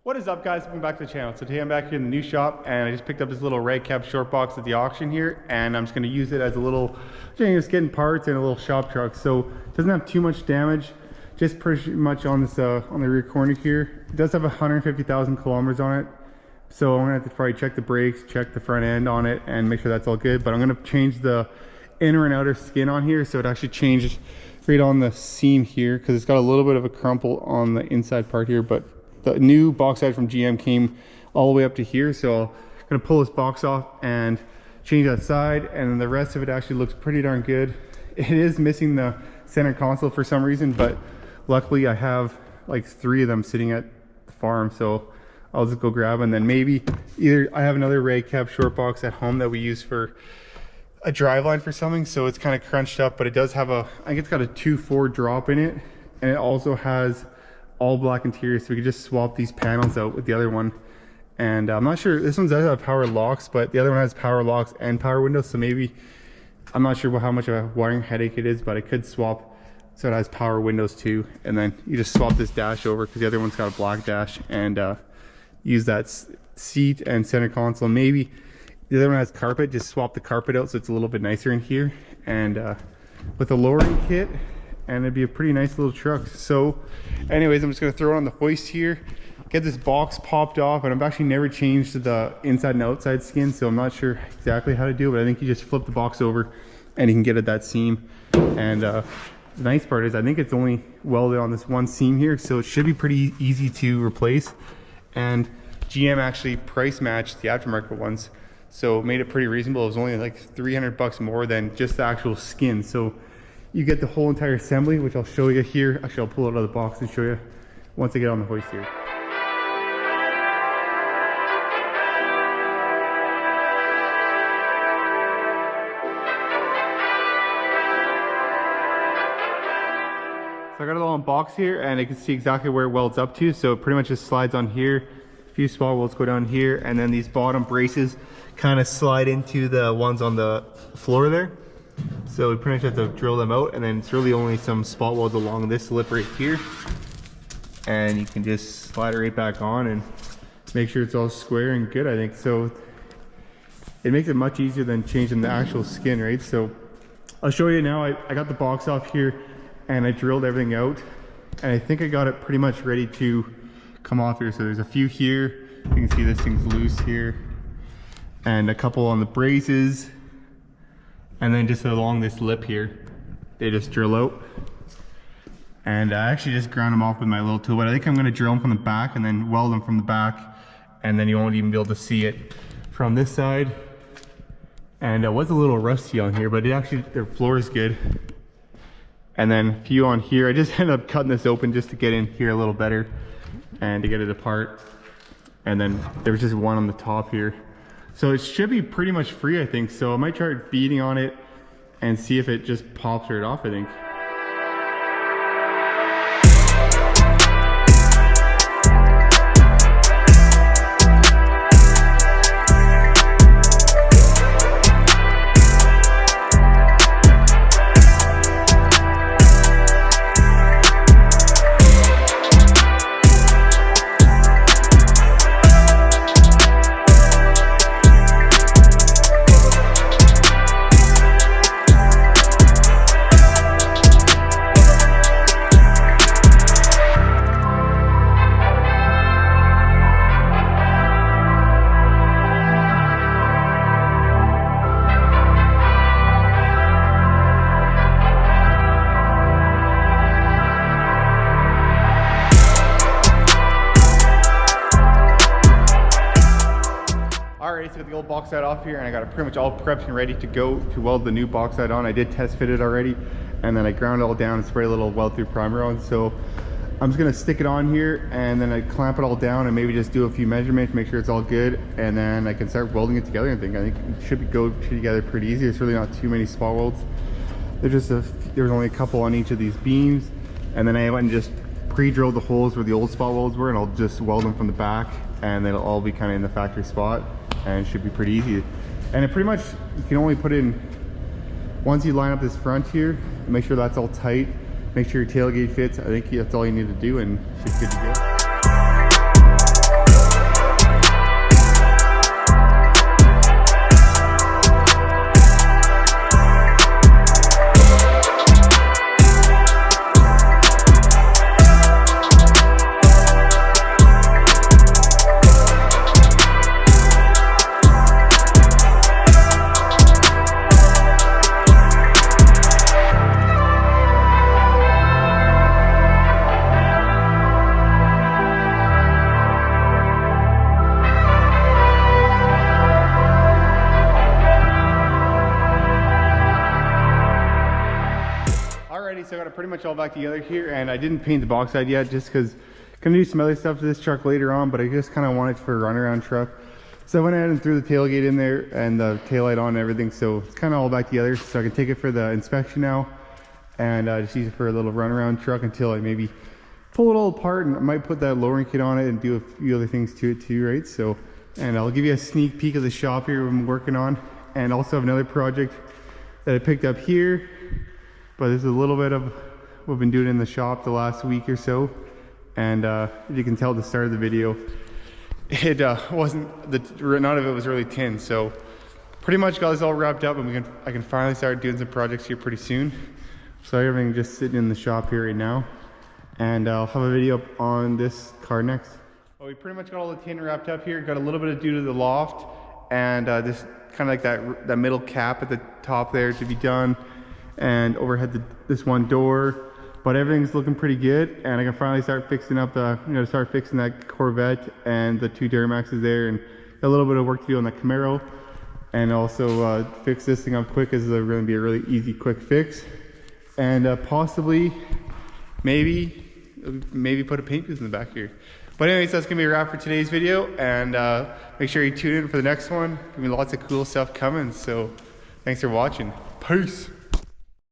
What is up, guys? Welcome back to the channel. So today I'm back here in the new shop and I just picked up this little rag cab short box at the auction here, and I'm just going to use it as a little, just getting parts and a little shop truck. So it doesn't have too much damage, just pretty much on this on the rear corner here. It does have 150,000 kilometers on it, so I'm gonna have to probably check the brakes, check the front end on it, and make sure that's all good. But I'm gonna change the inner and outer skin on here, so it actually changes right on the seam here because it's got a little bit of a crumple on the inside part here. But the new box side from GM came all the way up to here, so I'm gonna pull this box off and change that side, and then the rest of it actually looks pretty darn good. It is missing the center console for some reason, but luckily I have like 3 of them sitting at the farm, so I'll just go grab them. And then maybe either I have another rag cab short box at home that we use for a driveline for something, so it's kind of crunched up, but it does have I think it's got a 2.4 drop in it, and it also has all black interior, so we could just swap these panels out with the other one. And I'm not sure, this one does have power locks, but the other one has power locks and power windows, so maybe, I'm not sure how much of a wiring headache it is, but I could swap so it has power windows too. And then you just swap this dash over because the other one's got a black dash, and use that seat and center console. Maybe the other one has carpet, just swap the carpet out so it's a little bit nicer in here, and with a lowering kit, and it'd be a pretty nice little truck. So anyways, I'm just gonna throw it on the hoist here, get this box popped off, and I've actually never changed the inside and outside skin, so I'm not sure exactly how to do it, but I think you just flip the box over and you can get at that seam. And the nice part is I think it's only welded on this one seam here, so it should be pretty easy to replace. And GM actually price matched the aftermarket ones, so it made it pretty reasonable. It was only like 300 bucks more than just the actual skin. So you get the whole entire assembly, which I'll show you here. Actually, I'll pull it out of the box and show you once I get on the hoist here. So I got it all in box here, and I can see exactly where it welds up to. So it pretty much just slides on here. A few spot welds go down here, and then these bottom braces kind of slide into the ones on the floor there. So we pretty much have to drill them out, and then it's really only some spot welds along this lip right here, and you can just slide it right back on and make sure it's all square and good, I think. So it makes it much easier than changing the actual skin, right? So I'll show you now. I got the box off here and I drilled everything out, and I think I got it pretty much ready to come off here. So there's a few here, you can see this thing's loose here, and a couple on the braces, and then just along this lip here they just drill out. And I actually just ground them off with my little tool, but I think I'm going to drill them from the back and then weld them from the back, and then you won't even be able to see it from this side. And it was a little rusty on here, but it actually, their floor is good. And then a few on here. I just ended up cutting this open just to get in here a little better and to get it apart. And then there was just one on the top here. So it should be pretty much free, I think. So I might try beating on it and see if it just pops right off, I think. Alright, so got the old box side off here, and I got it pretty much all prepped and ready to go to weld the new box side on. I did test fit it already, and then I ground it all down and sprayed a little weld through primer on. So I'm just gonna stick it on here, and then I clamp it all down and maybe just do a few measurements, make sure it's all good, and then I can start welding it together. I think it should go together pretty easy. There's really not too many spot welds. There's only a couple on each of these beams, and then I went and just pre-drilled the holes where the old spot welds were, and I'll just weld them from the back, and then it'll all be kind of in the factory spot, and it should be pretty easy. And it pretty much, you can only put in, once you line up this front here, make sure that's all tight, make sure your tailgate fits. I think that's all you need to do, and it's good to go. much all back together here, and I didn't paint the box side yet just because I'm gonna do some other stuff to this truck later on, but I just kind of want it for a runaround truck. So I went ahead and threw the tailgate in there and the taillight on and everything, so it's kind of all back together. So I can take it for the inspection now and just use it for a little runaround truck until I maybe pull it all apart, and I might put that lowering kit on it and do a few other things to it too, right? So, and I'll give you a sneak peek of the shop here I'm working on, and also have another project that I picked up here, but this is a little bit of what I've been doing in the shop the last week or so. And if you can tell at the start of the video, it none of it was really tin. So pretty much got this all wrapped up, and I can finally start doing some projects here pretty soon. So everything just sitting in the shop here right now, and I'll have a video up on this car next. Well, we pretty much got all the tin wrapped up here. Got a little bit of due to the loft, and this kind of like that middle cap at the top there to be done, and overhead this one door. But everything's looking pretty good, and I can finally start fixing up start fixing that Corvette and the 2 Duramaxes there, and a little bit of work to do on the Camaro, and also fix this thing up quick, as it's going to be a really easy, quick fix, and possibly maybe put a paint booth in the back here. But anyways, that's gonna be a wrap for today's video, and make sure you tune in for the next one. Gonna be lots of cool stuff coming. So thanks for watching. Peace.